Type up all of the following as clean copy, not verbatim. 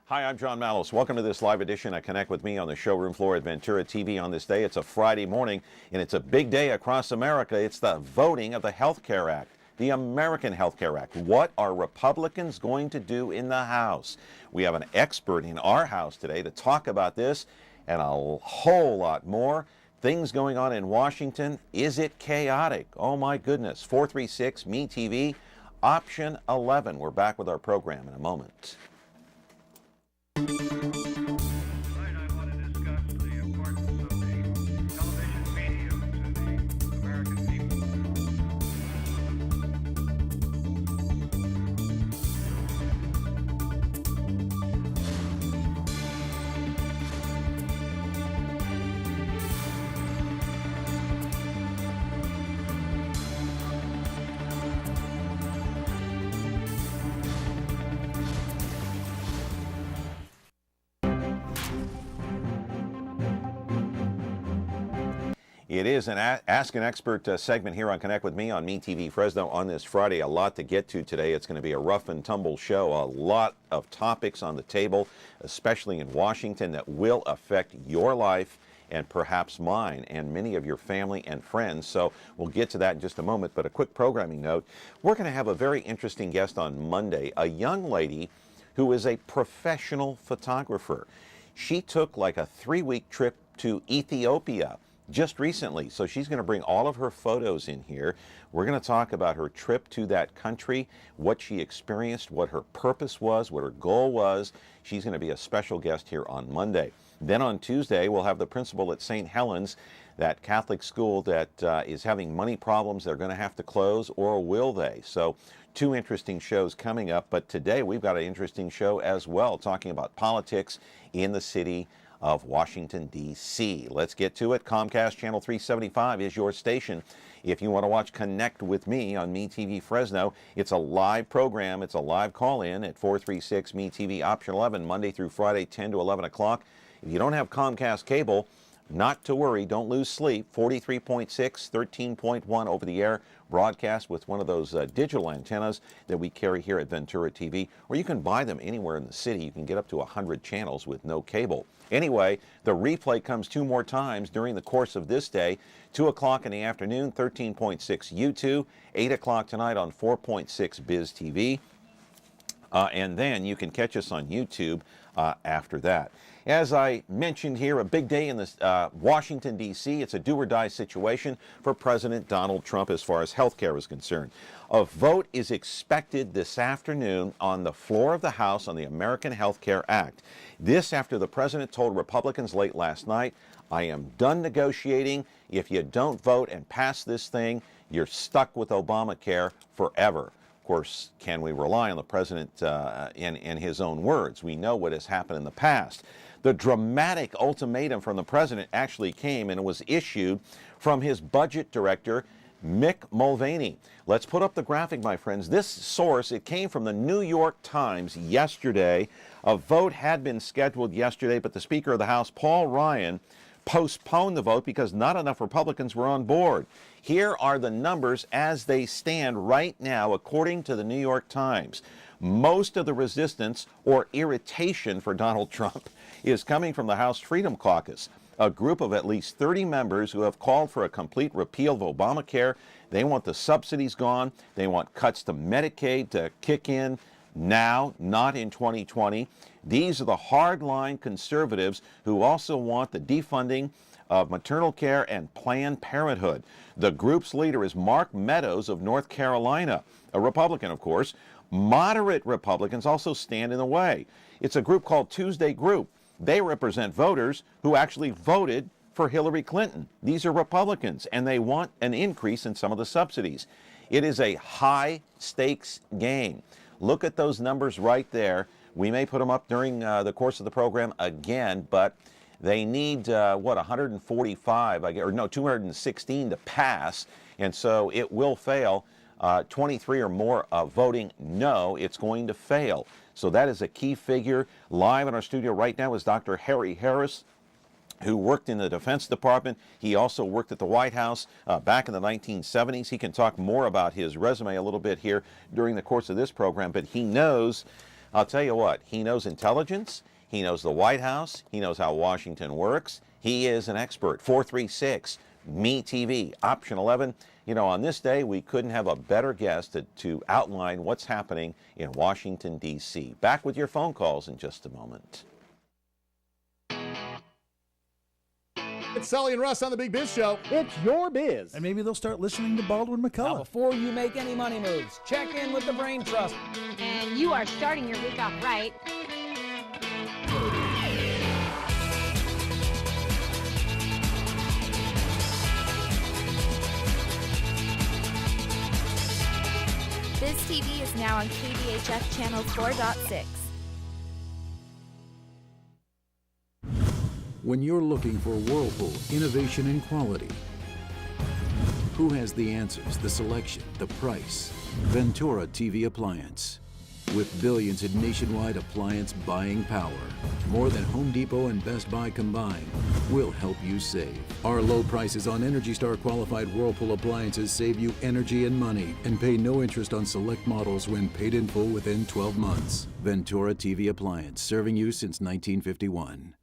Hi, I'm John Mallos. Welcome to this live edition of Connect with Me on the showroom floor at Ventura TV on this day. It's a Friday morning, and it's a big day across America. It's the voting of the Health Care Act, the American Health Care Act. What are Republicans going to do in the House? We have an expert in our House today to talk about this and a whole lot more. Things going on in Washington. Is it chaotic? Oh, my goodness. 436 Me TV, option 11. We're back with our program in a moment. Tonight I want to discuss the importance of the television medium to the American people. It is an Ask an Expert segment here on Connect with Me on Me TV Fresno on this Friday. A lot to get to today. It's going to be a rough and tumble show. A lot of topics on the table, especially in Washington, that will affect your life and perhaps mine and many of your family and friends. So we'll get to that in just a moment. But a quick programming note. We're going to have a very interesting guest on Monday, a young lady who is a professional photographer. She took like a 3-week trip to Ethiopia just recently. So she's going to bring all of her photos in here. We're going to talk about her trip to that country, what she experienced, what her purpose was, what her goal was. She's going to be a special guest here on Monday. Then on Tuesday, we'll have the principal at St. Helens, that Catholic school that is having money problems. They're going to have to close, or will they? So 2 interesting shows coming up. But today we've got an interesting show as well, talking about politics in the city of Washington, D.C. Let's get to it. Comcast Channel 375 is your station. If you want to watch Connect with Me on Me TV Fresno, it's a live program. It's a live call-in at 436 Me TV option 11, Monday through Friday, 10 to 11 o'clock. If you don't have Comcast cable, not to worry, don't lose sleep. 43.6, 13.1 over-the-air broadcast with one of those digital antennas that we carry here at Ventura TV, or you can buy them anywhere in the city. You can get up to 100 channels with no cable. Anyway, the replay comes 2 more times during the course of this day. 2 o'clock in the afternoon, 13.6 YouTube, 8 o'clock tonight on 4.6 Biz TV. And then you can catch us on YouTube after that. As I mentioned here, a big day in this Washington, D.C. It's a do-or-die situation for President Donald Trump as far as health care is concerned. A vote is expected this afternoon on the floor of the House on the American Health Care Act. This after the president told Republicans late last night, I am done negotiating. If you don't vote and pass this thing, you're stuck with Obamacare forever. Of course, can we rely on the president in his own words? We know what has happened in the past. The dramatic ultimatum from the president actually came, and it was issued from his budget director, Mick Mulvaney. Let's put up the graphic, my friends. This source, it came from the New York Times yesterday. A vote had been scheduled yesterday, but the Speaker of the House, Paul Ryan, postponed the vote because not enough Republicans were on board. Here are the numbers as they stand right now, according to the New York Times. Most of the resistance or irritation for Donald Trump is coming from the House Freedom Caucus, a group of at least 30 members who have called for a complete repeal of Obamacare. They want the subsidies gone. They want cuts to Medicaid to kick in now, not in 2020. These are the hardline conservatives who also want the defunding of maternal care and Planned Parenthood. The group's leader is Mark Meadows of North Carolina, a Republican, of course. Moderate Republicans also stand in the way. It's a group called Tuesday Group. They represent voters who actually voted for Hillary Clinton. These are Republicans, and they want an increase in some of the subsidies. It is a high-stakes game. Look at those numbers right there. We may put them up during the course of the program again, but they need, 145, or no, 216 to pass, and so it will fail. 23 or more voting no, it's going to fail. So that is a key figure. Live in our studio right now is Dr. Harry Harris, who worked in the Defense Department. He also worked at the White House back in the 1970s. He can talk more about his resume a little bit here during the course of this program, but he knows I'll tell you what, he knows intelligence, he knows the White House, he knows how Washington works. He is an expert. 436 MeTV, option 11. You know, on this day, we couldn't have a better guest to outline what's happening in Washington, D.C. Back with your phone calls in just a moment. It's Sully and Russ on the Big Biz Show. It's your biz. And maybe they'll start listening to Baldwin McCullough. Now, before you make any money moves, check in with the Brain Trust. And you are starting your week off right. Biz TV is now on KBHF Channel 4.6. When you're looking for Whirlpool innovation and quality, who has the answers, the selection, the price? Ventura TV Appliance. With billions in nationwide appliance buying power, more than Home Depot and Best Buy combined, we'll help you save. Our low prices on Energy Star qualified Whirlpool appliances save you energy and money and pay no interest on select models when paid in full within 12 months. Ventura TV Appliance, serving you since 1951.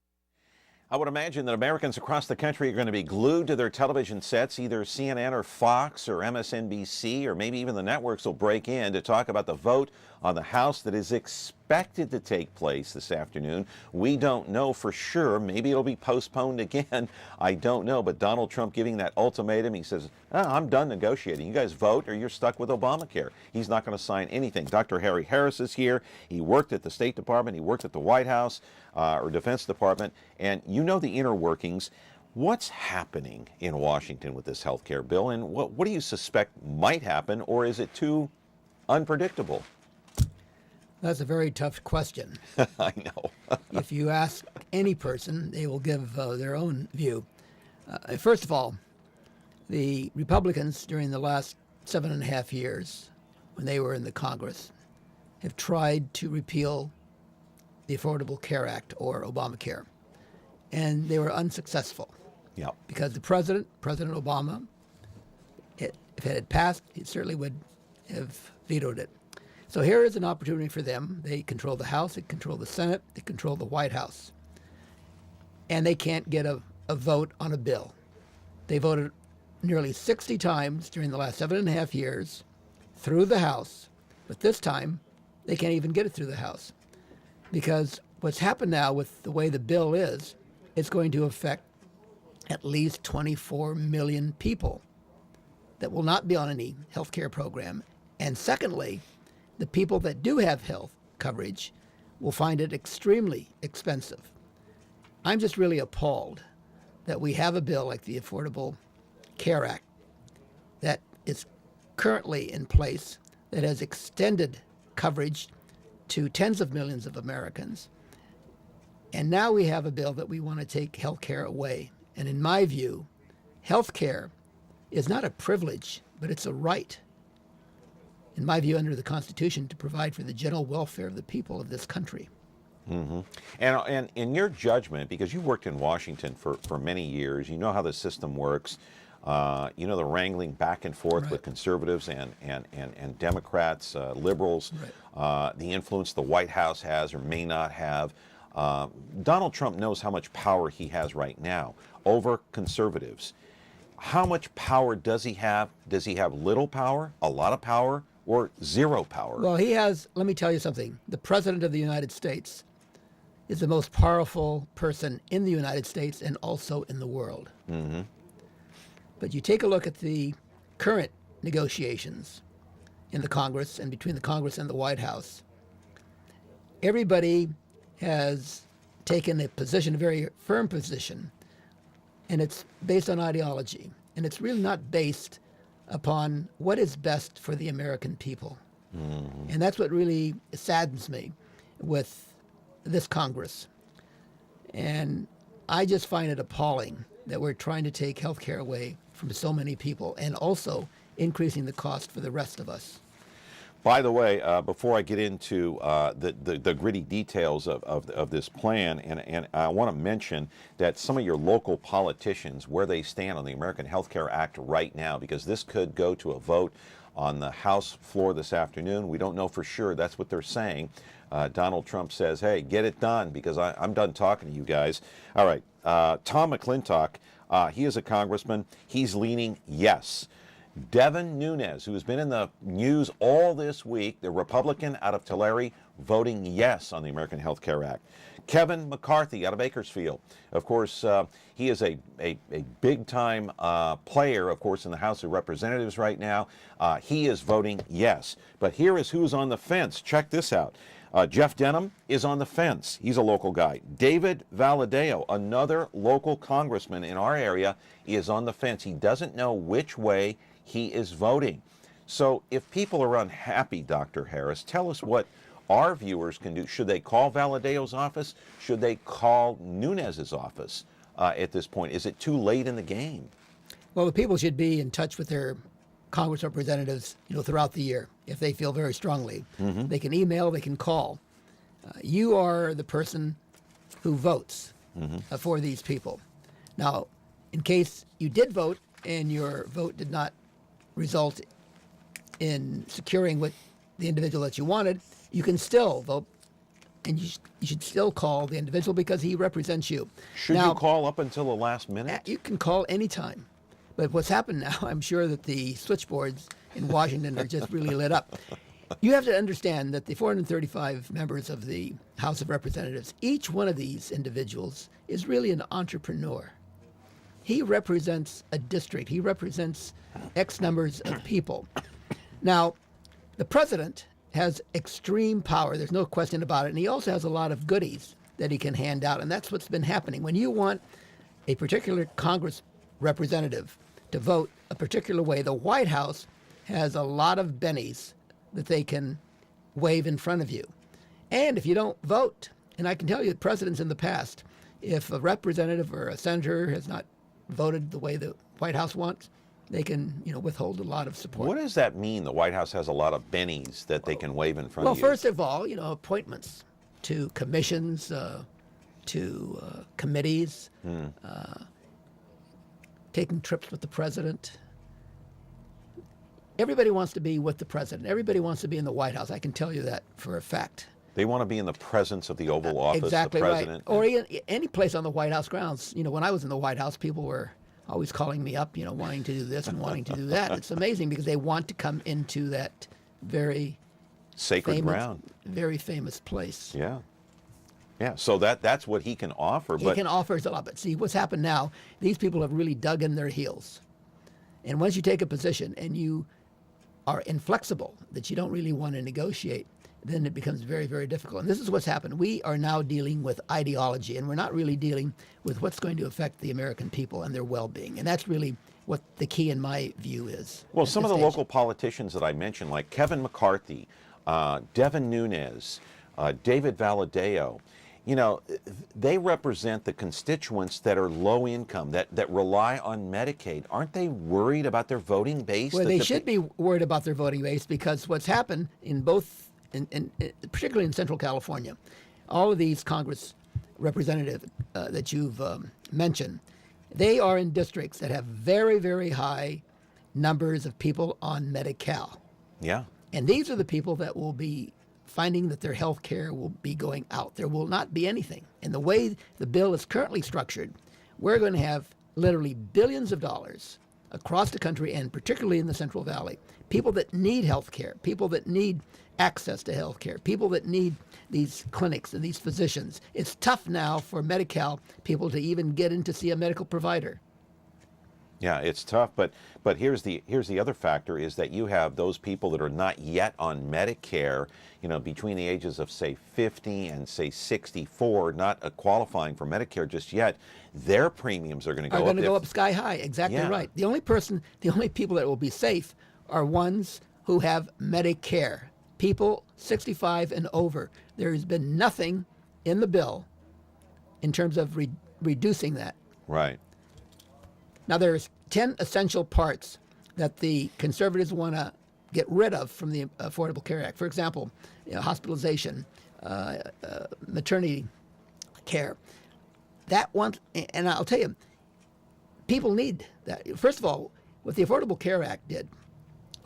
I would imagine that Americans across the country are going to be glued to their television sets, either CNN or Fox or MSNBC, or maybe even the networks will break in to talk about the vote on the House that is expected to take place this afternoon. We don't know for sure. Maybe it'll be postponed again. I don't know. But Donald Trump giving that ultimatum, he says, I'm done negotiating. You guys vote or you're stuck with Obamacare. He's not going to sign anything. Dr. Harry Harris is here. He worked at the State Department. He worked at the White House or Defense Department. And you know the inner workings. What's happening in Washington with this health care bill? And what do you suspect might happen? Or is it too unpredictable? That's a very tough question. I know. If you ask any person, they will give their own view. First of all, the Republicans during the last 7.5 years, when they were in the Congress, have tried to repeal the Affordable Care Act, or Obamacare, and they were unsuccessful. Yeah. Because the President Obama, if it had passed, he certainly would have vetoed it. So here is an opportunity for them. They control the House, they control the Senate, they control the White House. And they can't get a vote on a bill. They voted nearly 60 times during the last 7.5 years through the House, but this time they can't even get it through the House. Because what's happened now with the way the bill is, it's going to affect at least 24 million people that will not be on any health care program. And secondly, the people that do have health coverage will find it extremely expensive. I'm just really appalled that we have a bill like the Affordable Care Act that is currently in place that has extended coverage to tens of millions of Americans. And now we have a bill that we want to take health care away. And in my view, health care is not a privilege, but it's a right, in my view, under the Constitution, to provide for the general welfare of the people of this country. Mm-hmm. And in your judgment, because you worked in Washington for many years, you know how the system works. You know the wrangling back and forth with conservatives and Democrats, liberals, the influence the White House has or may not have. Donald Trump knows how much power he has right now over conservatives. How much power does he have? Does he have little power, a lot of power, or zero power? Well, he has, let me tell you something. The President of the United States is the most powerful person in the United States and also in the world. Mm-hmm. But you take a look at the current negotiations in the Congress and between the Congress and the White House. Everybody has taken a position, a very firm position, and it's based on ideology. And it's really not based upon what is best for the American people. Mm-hmm. And that's what really saddens me with this Congress. And I just find it appalling that we're trying to take health care away from so many people and also increasing the cost for the rest of us. By the way, before I get into the gritty details of this plan, and I want to mention that some of your local politicians, where they stand on the American Health Care Act right now, because this could go to a vote on the House floor this afternoon. We don't know for sure. That's what they're saying. Donald Trump says, hey, get it done, because I'm done talking to you guys. All right, Tom McClintock, he is a congressman. He's leaning yes. Devin Nunes, who has been in the news all this week, the Republican out of Tulare, voting yes on the American Health Care Act. Kevin McCarthy out of Bakersfield. Of course, he is a big-time player, of course, in the House of Representatives right now. He is voting yes. But here is who's on the fence. Check this out. Jeff Denham is on the fence. He's a local guy. David Valadao, another local congressman in our area, is on the fence. He doesn't know which way he is voting. So if people are unhappy, Dr. Harris, tell us what our viewers can do. Should they call Valadao's office? Should they call Nunes's office at this point? Is it too late in the game? Well, the people should be in touch with their Congress representatives, throughout the year if they feel very strongly. They can email, they can call. You are the person who votes for these people. Now, in case you did vote and your vote did not result in securing what the individual that you wanted, you can still vote, and you should still call the individual because he represents you. Should you call up until the last minute? You can call anytime. But what's happened now, I'm sure that the switchboards in Washington are just really lit up. You have to understand that the 435 members of the House of Representatives, each one of these individuals is really an entrepreneur. He represents a district. He represents X numbers of people. Now, the president has extreme power. There's no question about it. And he also has a lot of goodies that he can hand out. And that's what's been happening. When you want a particular Congress representative to vote a particular way, the White House has a lot of bennies that they can wave in front of you. And if you don't vote, and I can tell you presidents in the past, if a representative or a senator has not voted the way the White House wants, they can, withhold a lot of support. What does that mean? The White House has a lot of bennies that they can wave in front of you. Well, first of all, appointments to commissions, to committees, taking trips with the president. Everybody wants to be with the president. Everybody wants to be in the White House. I can tell you that for a fact. They want to be in the presence of the Oval Office, exactly the president. Right. Or any place on the White House grounds. When I was in the White House, people were always calling me up, wanting to do this and wanting to do that. It's amazing because they want to come into that very sacred ground, very famous place. Yeah. Yeah, so that's what he can offer. He can offer a lot. But see, what's happened now, these people have really dug in their heels. And once you take a position and you are inflexible, that you don't really want to negotiate, then it becomes very, very difficult. And this is what's happened. We are now dealing with ideology, and we're not really dealing with what's going to affect the American people and their well-being. And that's really what the key, in my view, is. Well, some of the local politicians that I mentioned, like Kevin McCarthy, Devin Nunes, David Valadao, they represent the constituents that are low income, that rely on Medicaid. Aren't they worried about their voting base? Well, they should be worried about their voting base because what's happened in both, particularly in Central California, all of these Congress representatives that you've mentioned, they are in districts that have very, very high numbers of people on Medi-Cal. Yeah. And these are the people that will be finding that their health care will be going out. There will not be anything. And the way the bill is currently structured, we're going to have literally billions of dollars across the country and particularly in the Central Valley. People that need health care, people that need access to health care, people that need these clinics and these physicians. It's tough now for Medi-Cal people to even get in to see a medical provider. Yeah, it's tough, but here's the other factor is that you have those people that are not yet on Medicare, between the ages of say 50 and say 64, not qualifying for Medicare just yet. Their premiums are going to go up. Are going to go up sky high. Exactly right. The only people that will be safe are ones who have Medicare. People 65 and over. There has been nothing in the bill in terms of reducing that. Right. Now, there's 10 essential parts that the conservatives want to get rid of from the Affordable Care Act. For example, hospitalization, maternity care. That one, and I'll tell you, people need that. First of all, what the Affordable Care Act did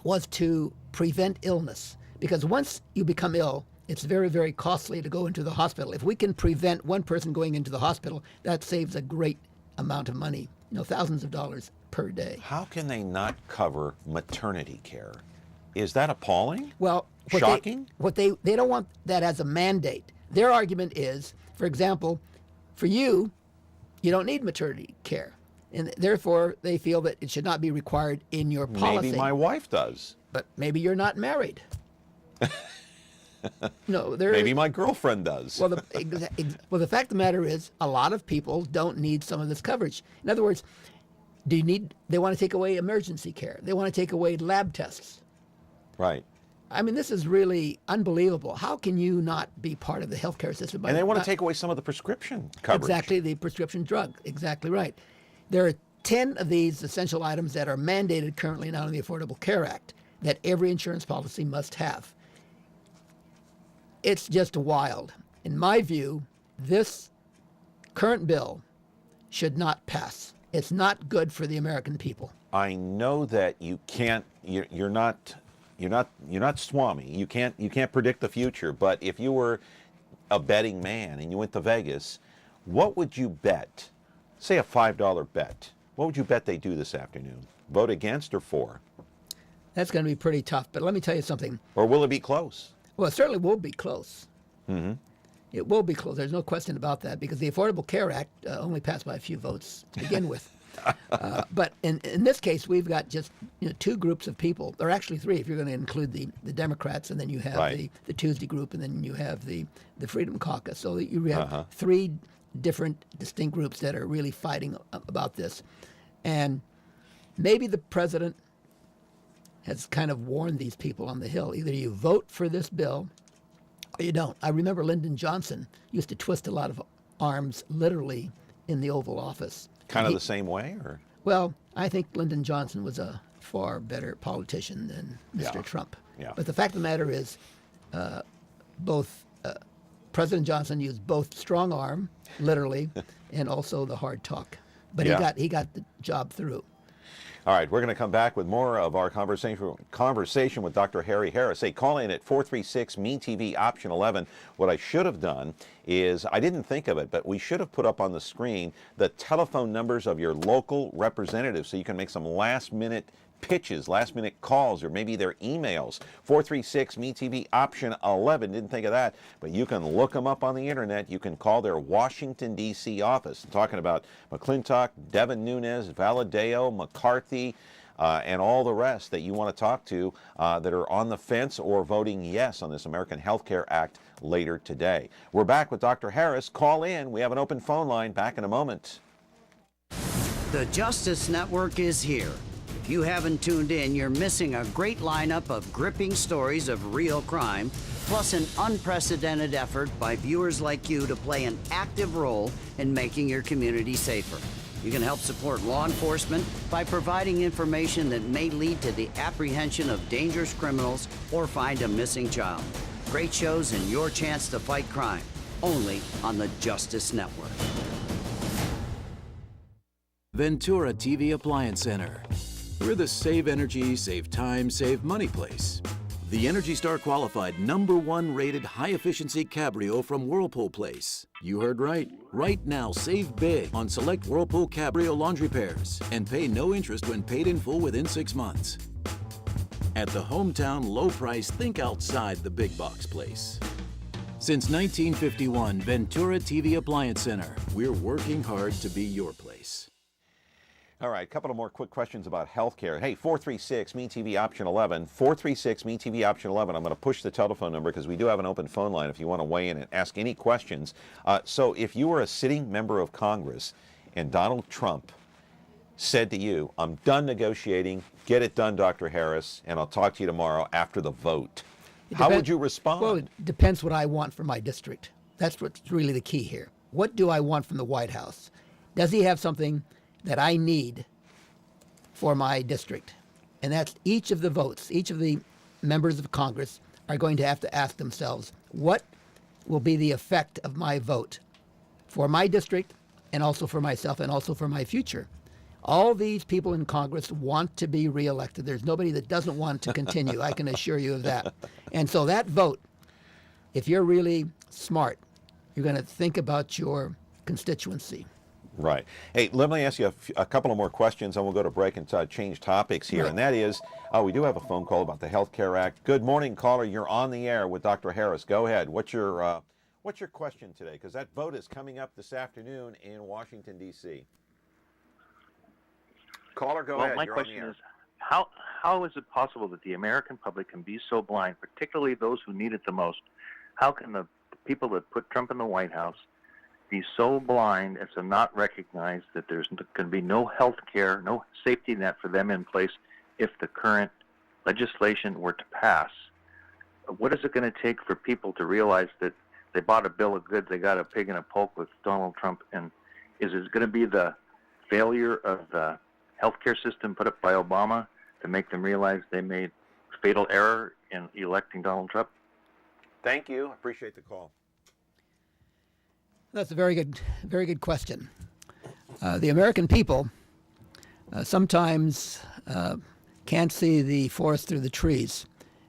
was to prevent illness, because once you become ill, it's very, very costly to go into the hospital. If we can prevent one person going into the hospital, that saves a great amount of money, thousands of dollars per day. How can they not cover maternity care? Is that appalling? Well, shocking? They don't want that as a mandate. Their argument is, for example, for you don't need maternity care. And therefore, they feel that it should not be required in your policy. Maybe my wife does. But maybe you're not married. No, maybe my girlfriend does. Well, the fact of the matter is, a lot of people don't need some of this coverage. In other words, they want to take away emergency care. They want to take away lab tests. Right. I mean, this is really unbelievable. How can you not be part of the healthcare system? And they want to take away some of the prescription coverage. Exactly, the prescription drug. Exactly right. There are 10 of these essential items that are mandated currently now in the Affordable Care Act that every insurance policy must have. It's just wild. In my view, this current bill should not pass. It's not good for the American people. I know that you can't. You're not Swami. You can't predict the future. But if you were a betting man and you went to Vegas, what would you bet? Say a $5 bet. What would you bet they do this afternoon? Vote against or for? That's going to be pretty tough. But let me tell you something. Or will it be close? Well, it certainly will be close. Mm-hmm. It will be close. There's no question about that, because the Affordable Care Act only passed by a few votes to begin with. But in this case, we've got just two groups of people. There are actually three, if you're going to include the Democrats, and then you have right. the Tuesday group, and then you have the Freedom Caucus. So you have three different distinct groups that are really fighting about this. And maybe the president has kind of warned these people on the Hill. Either you vote for this bill or you don't. I remember Lyndon Johnson used to twist a lot of arms literally in the Oval Office. Kind of the same way? Or? Well, I think Lyndon Johnson was a far better politician than Mr. Trump. Yeah. But the fact of the matter is, President Johnson used both strong arm, literally, and also the hard talk. But he got the job through. All right, we're going to come back with more of our conversation with Dr. Harry Harris. Hey, call in at 436-MeTV option 11. What I should have done is, I didn't think of it, but we should have put up on the screen the telephone numbers of your local representatives so you can make some last-minute pitches, last-minute calls, or maybe their emails. 436-MeTV option 11. Didn't think of that, but you can look them up on the internet. You can call their Washington, D.C. office. I'm talking about McClintock, Devin Nunes, Valadeo, McCarthy, and all the rest that you want to talk to that are on the fence or voting yes on this American Health Care Act later today. We're back with Dr. Harris. Call in. We have an open phone line. Back in a moment. The Justice Network is here. If you haven't tuned in, you're missing a great lineup of gripping stories of real crime, plus an unprecedented effort by viewers like you to play an active role in making your community safer. You can help support law enforcement by providing information that may lead to the apprehension of dangerous criminals or find a missing child. Great shows and your chance to fight crime, only on the Justice Network. Ventura TV Appliance Center. We're the save energy, save time, save money place. The Energy Star qualified #1 rated high efficiency Cabrio from Whirlpool Place. You heard right. Right now, save big on select Whirlpool Cabrio laundry pairs and pay no interest when paid in full within 6 months. At the hometown low price, think outside the big box place. Since 1951, Ventura TV Appliance Center. We're working hard to be your place. All right, a couple of more quick questions about health care. Hey, 436-MeTV option 11. 436-MeTV option 11. I'm going to push the telephone number because we do have an open phone line if you want to weigh in and ask any questions. So if you were a sitting member of Congress and Donald Trump said to you, I'm done negotiating, get it done, Dr. Harris, and I'll talk to you tomorrow after the vote, how would you respond? Well, it depends what I want for my district. That's what's really the key here. What do I want from the White House? Does he have something that I need for my district? And that's each of the votes, each of the members of Congress are going to have to ask themselves, what will be the effect of my vote for my district and also for myself and also for my future? All these people in Congress want to be reelected. There's nobody that doesn't want to continue. I can assure you of that. And so that vote, if you're really smart, you're going to think about your constituency. Right. Hey, let me ask you a couple of more questions, and we'll go to break and change topics here. Right. And that is, we do have a phone call about the Health Care Act. Good morning, caller. You're on the air with Dr. Harris. Go ahead. What's your question today? Because that vote is coming up this afternoon in Washington, D.C. Caller, go ahead. My You're on the question air. is, how is it possible that the American public can be so blind, particularly those who need it the most? How can the people that put Trump in the White House be so blind as to not recognize that there's going to be no health care, no safety net for them in place if the current legislation were to pass? What is it going to take for people to realize that they bought a bill of goods, they got a pig in a poke with Donald Trump, and is it going to be the failure of the healthcare system put up by Obama to make them realize they made fatal error in electing Donald Trump? Thank you. Appreciate the call. That's a very good question. The American people sometimes can't see the forest through the trees.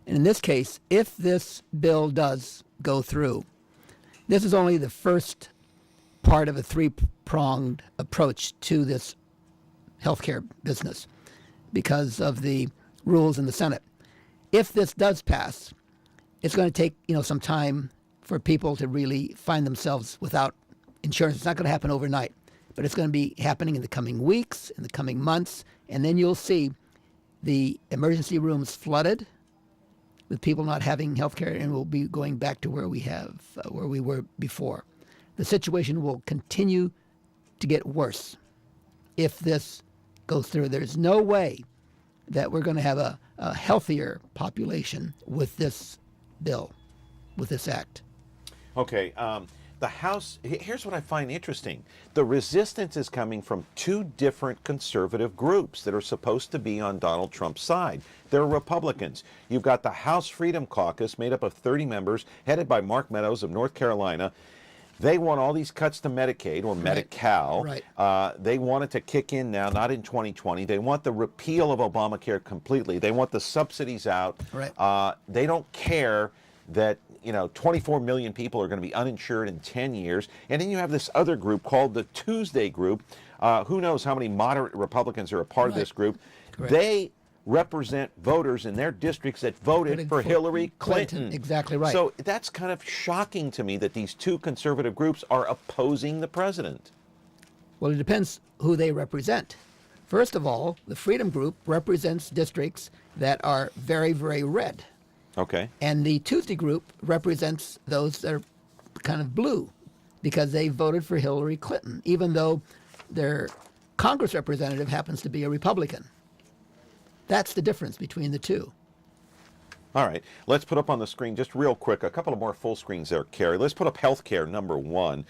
And in this case, if this bill does go through, this is only the first part of a three-pronged approach to this healthcare business because of the rules in the Senate. If this does pass, it's going to take some time for people to really find themselves without insurance. It's not going to happen overnight, but it's going to be happening in the coming weeks, in the coming months, and then you'll see the emergency rooms flooded with people not having health care, and we'll be going back to where we were before. The situation will continue to get worse if this goes through. There's no way that we're going to have a healthier population with this bill, with this act. Okay. The House, here's what I find interesting. The resistance is coming from two different conservative groups that are supposed to be on Donald Trump's side. They're Republicans. You've got the House Freedom Caucus, made up of 30 members, headed by Mark Meadows of North Carolina. They want all these cuts to Medicaid or Medi-Cal. Right. They want it to kick in now, not in 2020. They want the repeal of Obamacare completely. They want the subsidies out. Right. They don't care that 24 million people are going to be uninsured in 10 years. And then you have this other group called the Tuesday Group. Who knows how many moderate Republicans are a part of this group. Correct. They represent voters in their districts that voted for Hillary Clinton. Exactly right. So that's kind of shocking to me that these two conservative groups are opposing the president. Well, it depends who they represent. First of all, the Freedom Group represents districts that are very, very red. Okay. And the Tuesday Group represents those that are kind of blue because they voted for Hillary Clinton, even though their Congress representative happens to be a Republican. That's the difference between the two. All right. Let's put up on the screen just real quick a couple of more full screens there, Carrie. Let's put up healthcare number one.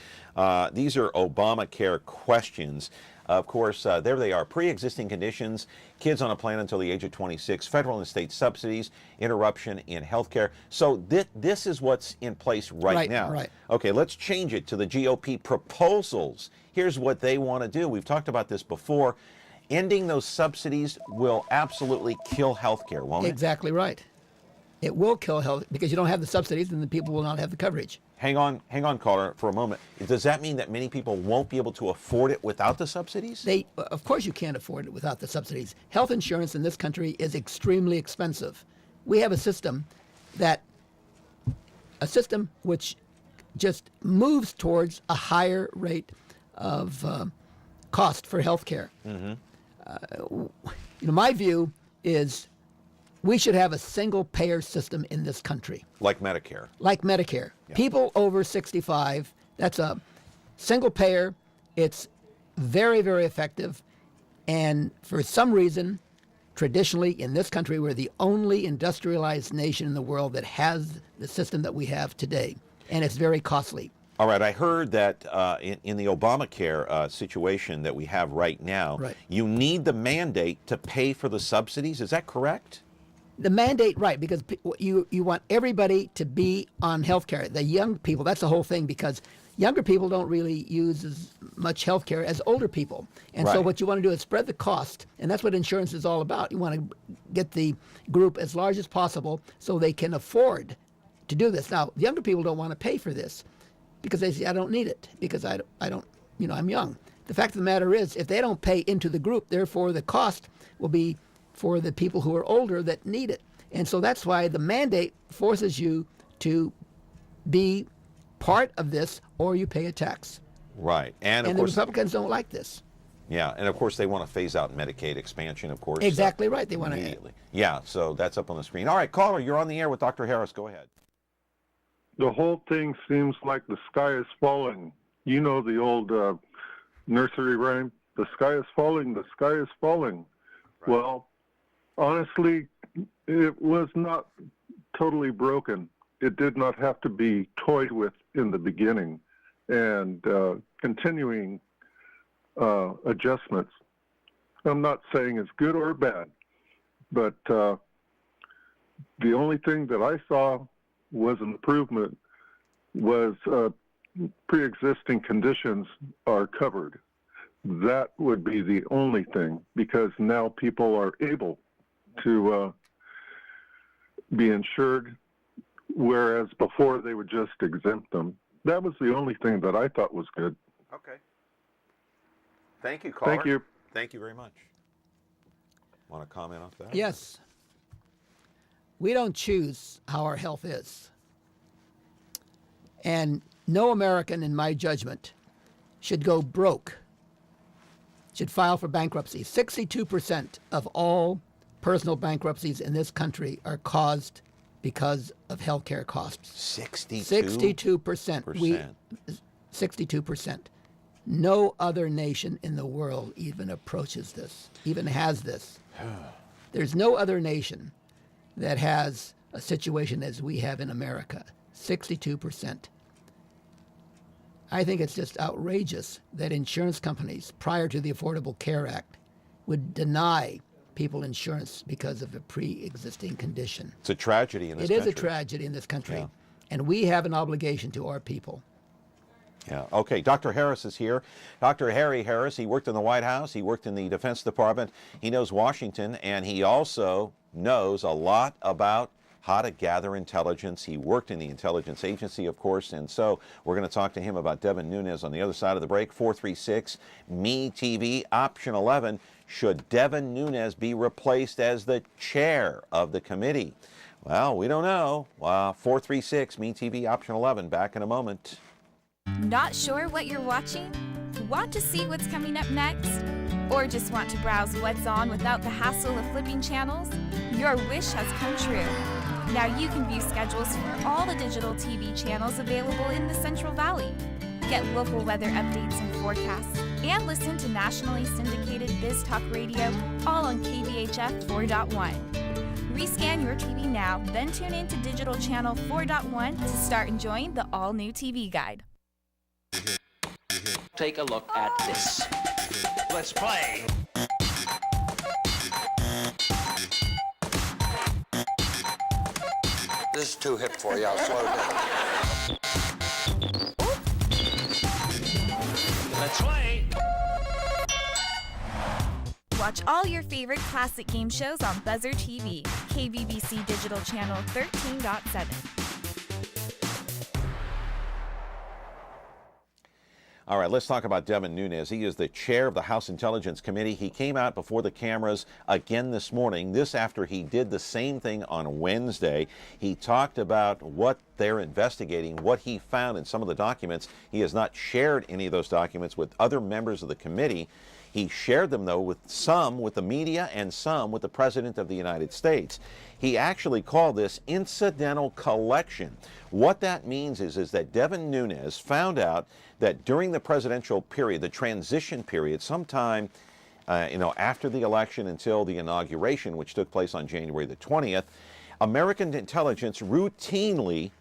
These are Obamacare questions. Of course, there they are. Pre-existing conditions, kids on a plan until the age of 26, federal and state subsidies, interruption in health care. So this is what's in place right now. Right. Okay, let's change it to the GOP proposals. Here's what they want to do. We've talked about this before. Ending those subsidies will absolutely kill health care, won't it? Exactly right. It will kill health because you don't have the subsidies and the people will not have the coverage. Hang on, caller, for a moment. Does that mean that many people won't be able to afford it without the subsidies? Of course you can't afford it without the subsidies. Health insurance in this country is extremely expensive. We have a system which just moves towards a higher rate of cost for health care. Mm-hmm. My view is we should have a single payer system in this country. Like Medicare. Like Medicare. Yeah. People over 65, that's a single payer. It's very, very effective. And for some reason, traditionally in this country, we're the only industrialized nation in the world that has the system that we have today. And it's very costly. All right, I heard that in the Obamacare situation that we have right now, Right. you need the mandate to pay for the subsidies. Is that correct? The mandate, right, because you want everybody to be on health care. The young people, that's the whole thing, because younger people don't really use as much health care as older people. And so Right. what you want to do is spread the cost, and that's what insurance is all about. You want to get the group as large as possible so they can afford to do this. Now, the younger people don't want to pay for this because they say, I don't need it, because I don't, I'm young. The fact of the matter is, if they don't pay into the group, therefore the cost will be for the people who are older that need it. And so that's why the mandate forces you to be part of this, or you pay a tax. Right. And of the course, Republicans don't like this. yeah, and of course they want to phase out Medicaid expansion, of course. Exactly right. They want to. Immediately. Yeah, so that's up on the screen. All right, caller, you're on the air with Dr. Harris. Go ahead. The whole thing seems like the sky is falling. You know the old nursery rhyme, the sky is falling, the sky is falling. Right. Well, honestly, it was not totally broken. It did not have to be toyed with in the beginning. And continuing adjustments, I'm not saying it's good or bad, but the only thing that I saw was an improvement was pre-existing conditions are covered. That would be the only thing, because now people are able to be insured, whereas before they would just exempt them. That was the only thing that I thought was good. Okay. Thank you, caller. Thank you. Thank you very much. Want to comment on that? Yes. We don't choose how our health is. And no American, in my judgment, should go broke, should file for bankruptcy. 62% of all personal bankruptcies in this country are caused because of health care costs. 62%. 62%. No other nation in the world even approaches this, even has this. There's no other nation that has a situation as we have in America. 62%. I think it's just outrageous that insurance companies, prior to the Affordable Care Act, would deny people insurance because of a pre-existing condition. It's a tragedy in this country. It is country. a tragedy in this country. Yeah. And we have an obligation to our people. Yeah. Okay. Dr. Harris is here. Dr. Harry Harris, he worked in the White House. He worked in the Defense Department. He knows Washington, and he also knows a lot about how to gather intelligence. He worked in the intelligence agency, of course, and so we're going to talk to him about Devin Nunes on the other side of the break. 436-ME-TV, option 11. Should Devin Nunes be replaced as the chair of the committee? Well, we don't know. 436-ME-TV, option 11. Back in a moment. Not sure what you're watching? Want to see what's coming up next? Or just want to browse what's on without the hassle of flipping channels? Your wish has come true. Now you can view schedules for all the digital TV channels available in the Central Valley. Get local weather updates and forecasts, and listen to nationally syndicated Biz Talk Radio, all on KVHF 4.1. Rescan your TV now, then tune in to Digital Channel 4.1 to start enjoying the all-new TV Guide. Take a look at this. Let's play. This is too hip for you. I'll slow down. Let's play. Watch all your favorite classic game shows on Buzzer TV, KVBC Digital Channel 13.7. All right, let's talk about Devin Nunes. He is the chair of the House Intelligence Committee. He came out before the cameras again this morning, this after he did the same thing on Wednesday. He talked about what they're investigating, what he found in some of the documents. He has not shared any of those documents with other members of the committee. He shared them, though, with some with the media and some with the President of the United States. He actually called this incidental collection. What that means is that Devin Nunes found out that during the presidential period, the transition period, sometime after the election until the inauguration, which took place on January the 20th, American intelligence routinely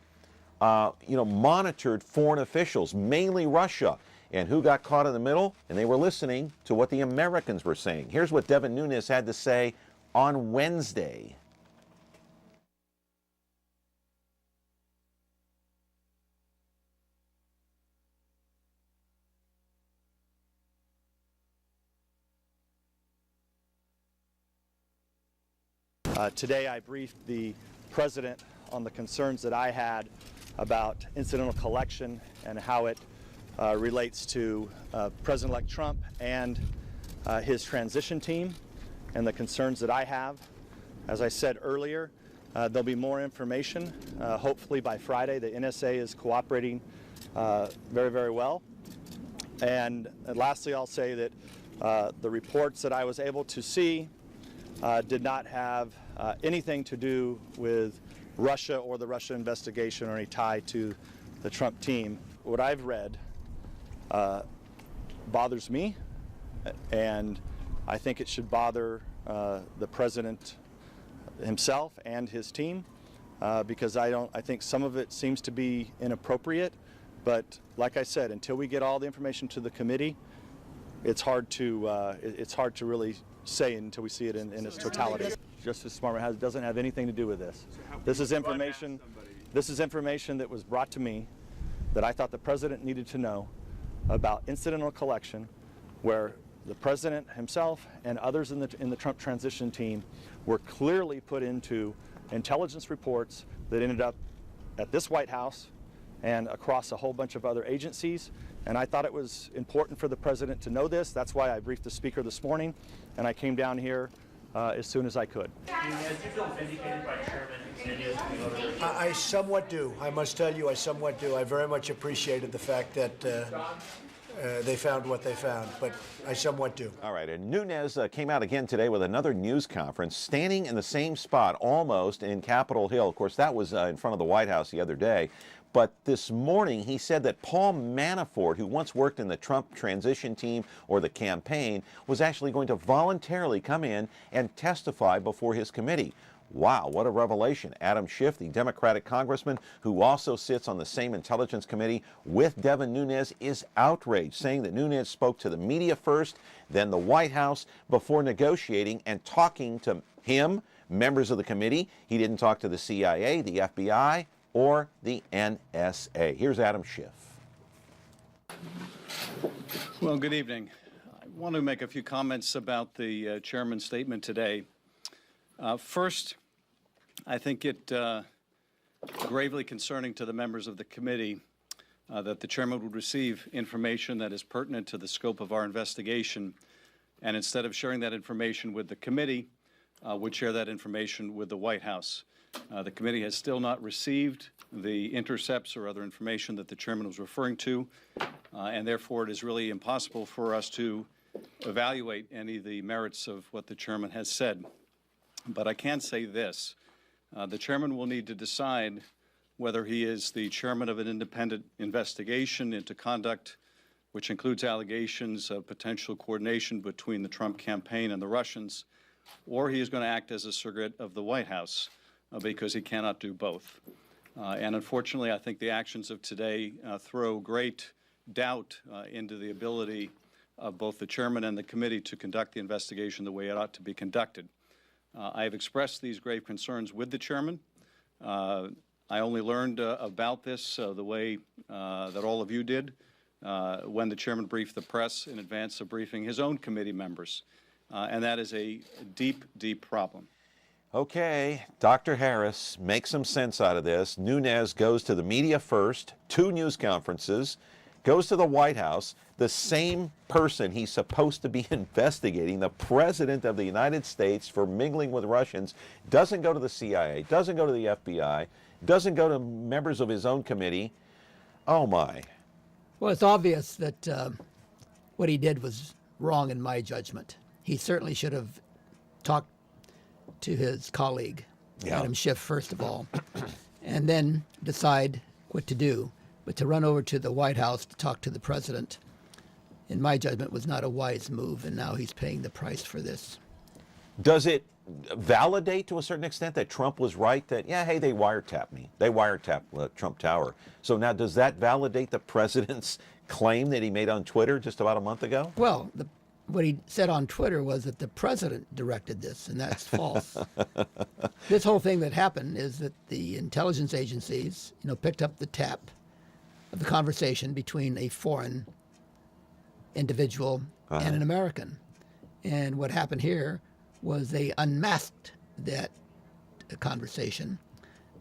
monitored foreign officials, mainly Russia. And who got caught in the middle? And they were listening to what the Americans were saying. Here's what Devin Nunes had to say on Wednesday. Today I briefed the president on the concerns that I had about incidental collection and how it relates to President-elect Trump and his transition team and the concerns that I have. As I said earlier, there'll be more information, hopefully by Friday. The NSA is cooperating very, very well. And lastly, I'll say that the reports that I was able to see did not have anything to do with Russia or the Russia investigation or any tie to the Trump team. What I've read bothers me, and I think it should bother the president himself and his team, because I think some of it seems to be inappropriate. But like I said, until we get all the information to the committee, it's hard to really say until we see it in its totality. Justice Department doesn't have anything to do with this. This is information. This is information that was brought to me that I thought the president needed to know about incidental collection, where the president himself and others in the Trump transition team were clearly put into intelligence reports that ended up at this White House and across a whole bunch of other agencies. And I thought it was important for the president to know this. That's why I briefed the speaker this morning, and I came down here as soon as I could. I somewhat do. I must tell you, I somewhat do. I very much appreciated the fact that they found what they found, but I somewhat do. All right, and Nunes came out again today with another news conference, standing in the same spot almost in Capitol Hill. Of course, that was in front of the White House the other day. But this morning, he said that Paul Manafort, who once worked in the Trump transition team or the campaign, was actually going to voluntarily come in and testify before his committee. Wow, what a revelation. Adam Schiff, the Democratic congressman who also sits on the same intelligence committee with Devin Nunes, is outraged, saying that Nunes spoke to the media first, then the White House, before negotiating and talking to him, members of the committee. He didn't talk to the CIA, the FBI, or the NSA. Here's Adam Schiff. Well, good evening. I want to make a few comments about the chairman's statement today. First, I think it gravely concerning to the members of the committee that the chairman would receive information that is pertinent to the scope of our investigation, and instead of sharing that information with the committee, would share that information with the White House. The committee has still not received the intercepts or other information that the chairman was referring to, and therefore it is really impossible for us to evaluate any of the merits of what the chairman has said. But I can say this. The chairman will need to decide whether he is the chairman of an independent investigation into conduct which includes allegations of potential coordination between the Trump campaign and the Russians, or he is going to act as a surrogate of the White House, because he cannot do both. And unfortunately, I think the actions of today throw great doubt into the ability of both the chairman and the committee to conduct the investigation the way it ought to be conducted. I have expressed these grave concerns with the chairman. I only learned about this the way that all of you did when the chairman briefed the press in advance of briefing his own committee members. And that is a deep, deep problem. Okay, Dr. Harris, make some sense out of this. Nunes goes to the media first, 2 news conferences, goes to the White House. The same person he's supposed to be investigating, the President of the United States, for mingling with Russians, doesn't go to the CIA, doesn't go to the FBI, doesn't go to members of his own committee. Oh, my. Well, it's obvious that what he did was wrong in my judgment. He certainly should have talked to his colleague, Adam Schiff, first of all, and then decide what to do. But to run over to the White House to talk to the president, in my judgment, was not a wise move, and now he's paying the price for this. Does it validate to a certain extent that Trump was right that, yeah, hey, they wiretapped me. They wiretapped Trump Tower. So now does that validate the president's claim that he made on Twitter just about a month ago? Well, what he said on Twitter was that the president directed this, and that's false. This whole thing that happened is that the intelligence agencies, picked up the tap of the conversation between a foreign individual and an American. And what happened here was they unmasked that conversation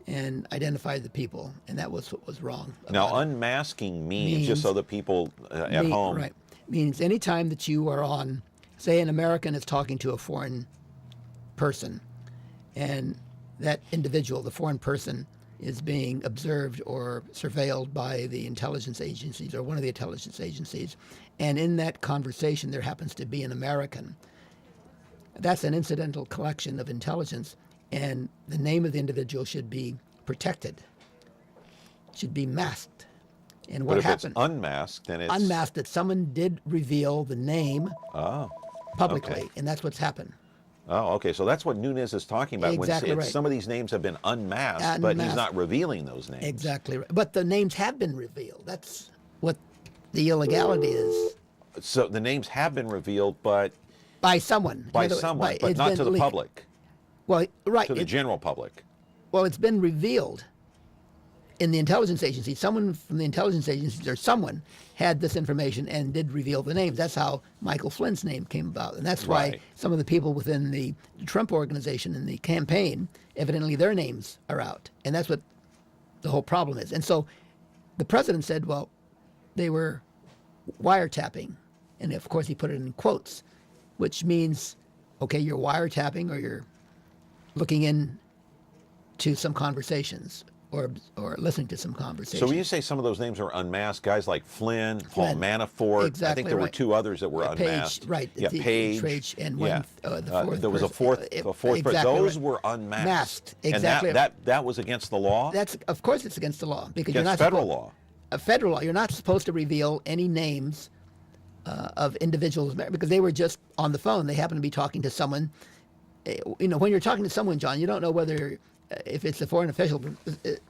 and identified the people, and that was what was wrong. Now, unmasking means, just so the people at home. Right. Means anytime that you are on, say an American is talking to a foreign person, and that individual, the foreign person, is being observed or surveilled by the intelligence agencies or one of the intelligence agencies, and in that conversation there happens to be an American. That's an incidental collection of intelligence, and the name of the individual should be protected, should be masked. And what but if happened? It's unmasked, then it's unmasked, that someone did reveal the name publicly, okay. and that's what's happened. Oh, okay. So that's what Nunes is talking about. Exactly when right. Some of these names have been unmasked, but he's not revealing those names. Exactly right. But the names have been revealed. That's what the illegality is. So the names have been revealed, but by someone. By someone, but not to the public. Well, right. To the general public. Well, it's been revealed in the intelligence agency. Someone from the intelligence agencies or someone had this information and did reveal the names. That's how Michael Flynn's name came about. And that's why some of the people within the Trump organization and the campaign, evidently their names are out. And that's what the whole problem is. And so the president said, well, they were wiretapping. And of course he put it in quotes, which means, okay, you're wiretapping or you're looking in to some conversations or listening to some conversations. So when you say some of those names are unmasked, guys like Flynn, Paul Manafort, exactly I think there were two others that were unmasked. Page, right. Yeah, Page. And one, the fourth there was a fourth, exactly but those right. were unmasked. Masked, exactly. And that was against the law? That's, of course it's against the law. Because against you're not federal law. Federal law. You're not supposed to reveal any names of individuals because they were just on the phone. They happened to be talking to someone. You know, when you're talking to someone, John, you don't know whether if it's a foreign official,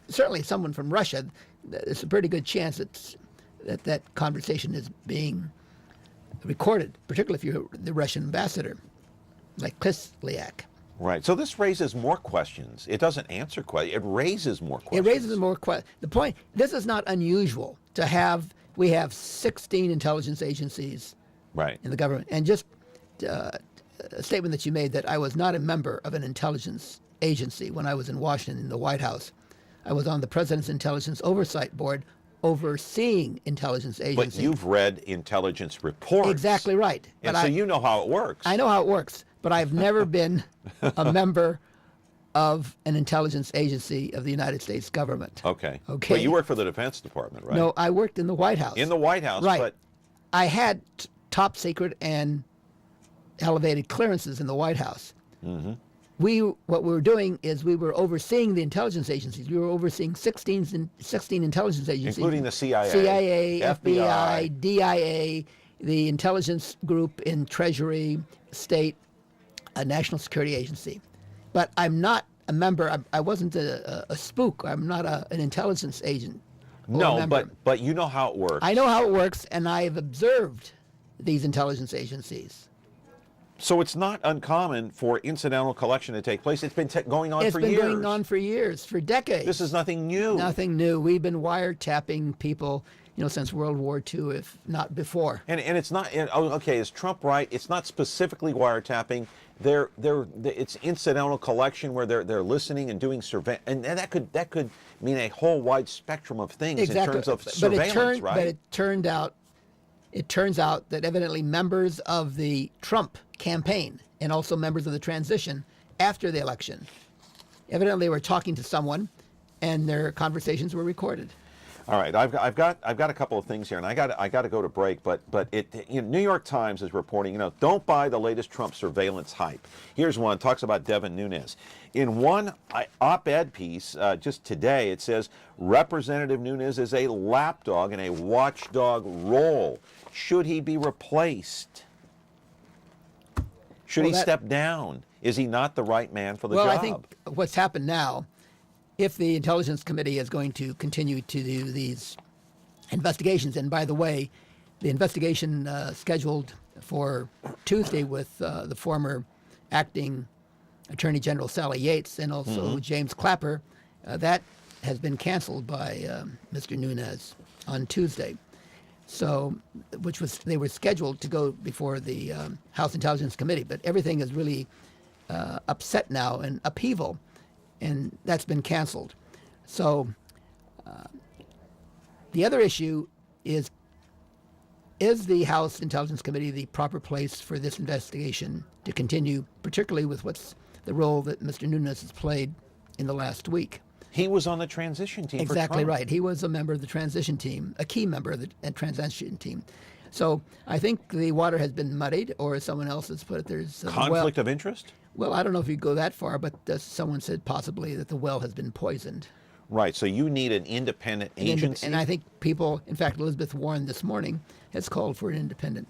certainly someone from Russia, there's a pretty good chance that conversation is being recorded, particularly if you're the Russian ambassador, like Kislyak. Right. So this raises more questions. It doesn't answer questions. It raises more questions. It raises more questions. The point, this is not unusual to have, we have 16 intelligence agencies in the government. And just a statement that you made that I was not a member of an intelligence agency when I was in Washington in the White House. I was on the President's Intelligence Oversight Board overseeing intelligence agencies. But you've read intelligence reports. Exactly right. And so you know how it works. I know how it works, but I've never been a member of an intelligence agency of the United States government. Okay. Okay. But you work for the Defense Department, right? No, I worked in the White House. In the White House, right. But I had top secret and elevated clearances in the White House. Mm-hmm. What we were doing is we were overseeing the intelligence agencies. We were overseeing 16 intelligence agencies. Including the CIA. CIA, FBI, DIA, the intelligence group in Treasury, State, a National Security Agency. But I'm not a member. I wasn't a spook. I'm not an intelligence agent. No, but you know how it works. I know how it works, and I have observed these intelligence agencies. So it's not uncommon for incidental collection to take place. It's been going on for years. It's been going on for years, for decades. This is nothing new. Nothing new. We've been wiretapping people, since World War II, if not before. And it's not. Okay, is Trump right? It's not specifically wiretapping. It's incidental collection where they're listening and doing surveillance, and that could mean a whole wide spectrum of things in terms of surveillance, right? But it turns out that evidently members of the Trump campaign and also members of the transition after the election evidently were talking to someone, and their conversations were recorded. All right, I've got a couple of things here, and I got to go to break. But New York Times is reporting, don't buy the latest Trump surveillance hype. Here's one, talks about Devin Nunes. In one op-ed piece just today, it says Representative Nunes is a lapdog in a watchdog role. Should he be replaced? Should he step down? Is he not the right man for the job? Well, I think what's happened now, if the Intelligence Committee is going to continue to do these investigations, and by the way, the investigation scheduled for Tuesday with the former acting Attorney General Sally Yates and also James Clapper, that has been canceled by Mr. Nunes on Tuesday. So, they were scheduled to go before the House Intelligence Committee, but everything is really upset now and upheaval. and that's been canceled. So the other issue is the House Intelligence Committee the proper place for this investigation to continue, particularly with the role that Mr. Nunes has played in the last week? He was on the transition team. Exactly for Trump. right. He was a member of the transition team, a key member of the transition team. So I think the water has been muddied, or as someone else has put it, there's conflict of interest. Well, I don't know if you go that far, but someone said possibly that the well has been poisoned. Right. So you need an independent agency. And I think people, in fact, Elizabeth Warren this morning has called for an independent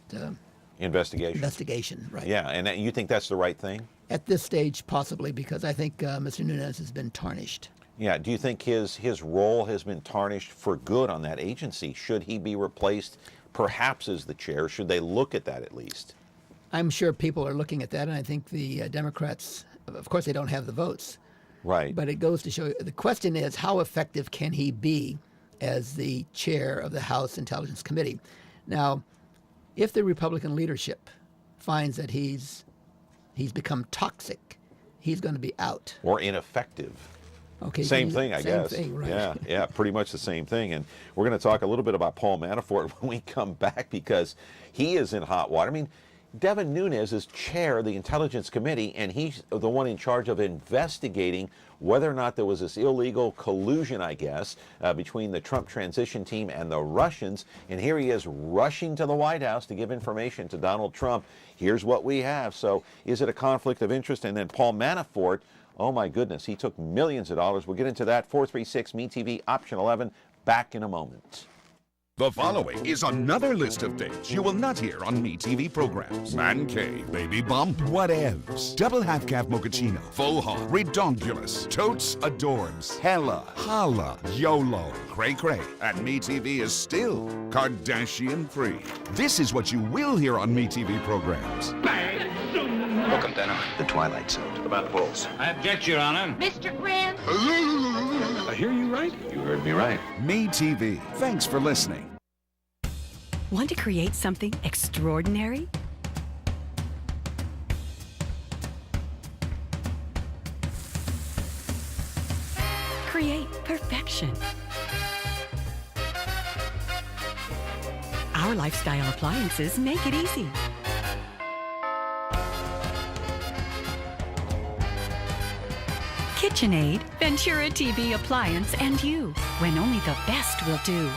investigation. Right. Yeah, and you think that's the right thing? At this stage, possibly, because I think Mr. Nunes has been tarnished. Yeah. Do you think his role has been tarnished for good on that agency? Should he be replaced perhaps as the chair? Should they look at that at least? I'm sure people are looking at that, and I think the Democrats, of course, they don't have the votes. Right. But it goes to show, the question is, how effective can he be as the chair of the House Intelligence Committee? Now, if the Republican leadership finds that he's become toxic, he's going to be out. Or ineffective. Okay. Same thing, I guess. Same thing, right. Yeah, pretty much the same thing. And we're going to talk a little bit about Paul Manafort when we come back, because he is in hot water. I mean, Devin Nunes is chair of the Intelligence Committee, and he's the one in charge of investigating whether or not there was this illegal collusion, I guess, between the Trump transition team and the Russians. And here he is rushing to the White House to give information to Donald Trump. Here's what we have. So is it a conflict of interest? And then Paul Manafort, oh my goodness, he took millions of dollars. We'll get into that. 436 MeTV, option 11, back in a moment. The following is another list of things you will not hear on MeTV programs. Man cave, baby bump, whatevs, double half-calf mochaccino, full hog, redonkulous, totes adorbs, hella, holla, YOLO, cray-cray, and MeTV is still Kardashian-free. This is what you will hear on MeTV programs. Welcome, Dano. The Twilight Zone. About bulls. I object, Your Honor. Mr. Grant. I hear you right? You heard me right. MeTV. Thanks for listening. Want to create something extraordinary? Create perfection. Our lifestyle appliances make it easy. KitchenAid, Ventura TV appliance, and you, when only the best will do.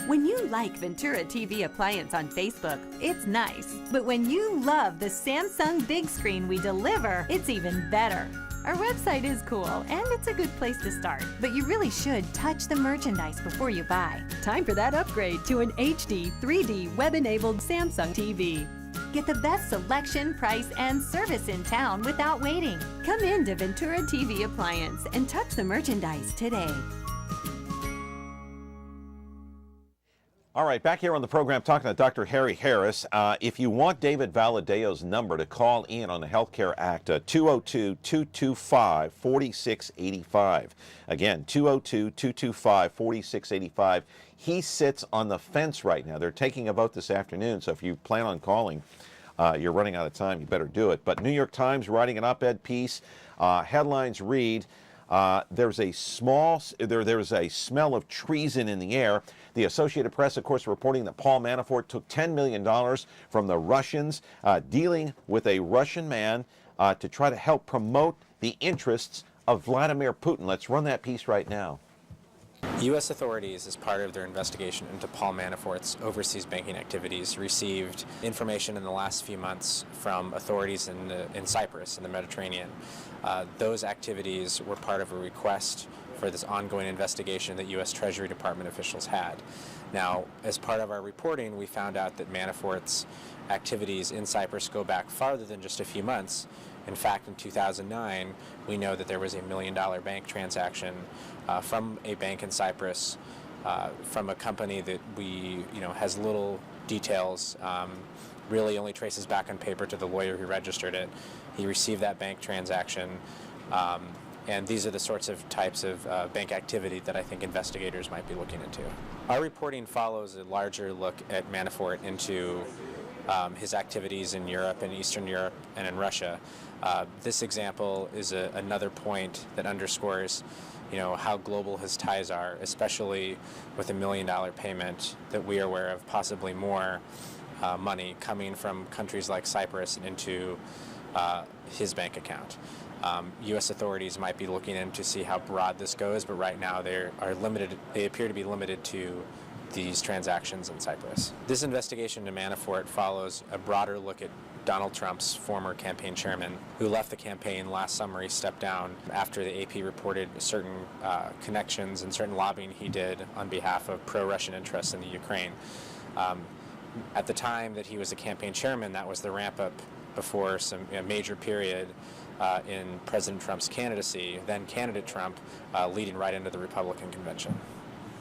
When you like Ventura TV appliance on Facebook, it's nice. But when you love the Samsung big screen we deliver, it's even better. Our website is cool, and it's a good place to start. But you really should touch the merchandise before you buy. Time for that upgrade to an HD 3D web-enabled Samsung TV. Get the best selection, price, and service in town without waiting. Come in to Ventura TV Appliance and touch the merchandise today. All right, back here on the program talking to Dr. Harry Harris. If you want David Valadeo's number to call in on the Health Care Act, 202-225-4685. Again, 202-225-4685. He sits on the fence right now. They're taking a vote this afternoon, so if you plan on calling, you're running out of time, you better do it. But New York Times writing an op-ed piece. Headlines read, there's a smell of treason in the air. The Associated Press, of course, reporting that Paul Manafort took $10 million from the Russians, dealing with a Russian man to try to help promote the interests of Vladimir Putin. Let's run that piece right now. U.S. authorities, as part of their investigation into Paul Manafort's overseas banking activities, received information in the last few months from authorities in Cyprus, in the Mediterranean. Those activities were part of a request for this ongoing investigation that U.S. Treasury Department officials had. Now, as part of our reporting, we found out that Manafort's activities in Cyprus go back farther than just a few months. In fact, in 2009, we know that there was $1 million bank transaction from a bank in Cyprus, from a company that has little details, really only traces back on paper to the lawyer who registered it. He received that bank transaction, and these are the sorts of types of bank activity that I think investigators might be looking into. Our reporting follows a larger look at Manafort into his activities in Europe and Eastern Europe and in Russia. This example is another point that underscores, how global his ties are, especially with a $1 million payment that we are aware of, possibly more money coming from countries like Cyprus and into his bank account. U.S. authorities might be looking in to see how broad this goes, but right now they appear to be limited to these transactions in Cyprus. This investigation into Manafort follows a broader look at Donald Trump's former campaign chairman, who left the campaign last summer. He stepped down after the AP reported certain connections and certain lobbying he did on behalf of pro-Russian interests in the Ukraine. At the time that he was a campaign chairman, that was the ramp-up before some major period in President Trump's candidacy, then candidate Trump, leading right into the Republican convention.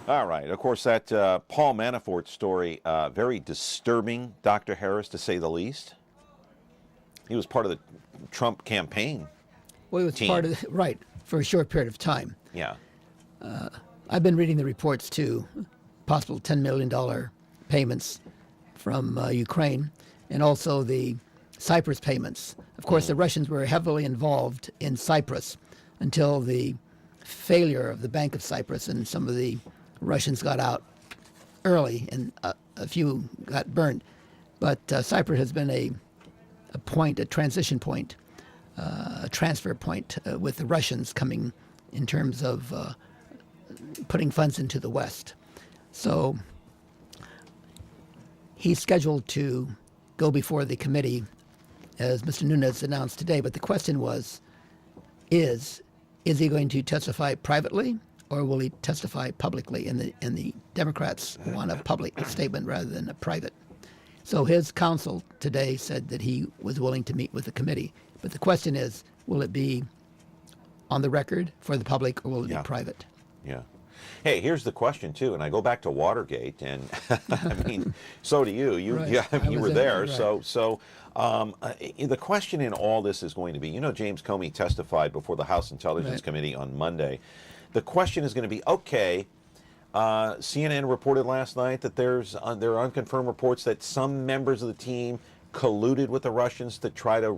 All right. Of course, that Paul Manafort story, very disturbing, Dr. Harris, to say the least. He was part of the Trump campaign. Well, he was team. part of right, for a short period of time. Yeah. I've been reading the reports, too, possible $10 million payments from Ukraine, and also the Cyprus payments. Of course, the Russians were heavily involved in Cyprus until the failure of the Bank of Cyprus, and some of the Russians got out early, and a few got burnt. But Cyprus has been a transition point, a transfer point with the Russians coming in terms of putting funds into the West. So he's scheduled to go before the committee, as Mr. Nunes announced today. But the question was, is he going to testify privately, or will he testify publicly? And the Democrats want a public statement rather than a private. So his counsel today said that he was willing to meet with the committee. But the question is, will it be on the record for the public, or will it be private? Yeah. Hey, here's the question, too, and I go back to Watergate, and I mean, so do you. You, Right. yeah, I mean, you was were there. right. So the question in all this is going to be, James Comey testified before the House Intelligence Right. Committee on Monday. The question is going to be, okay, CNN reported last night that there are unconfirmed reports that some members of the team colluded with the Russians to try to,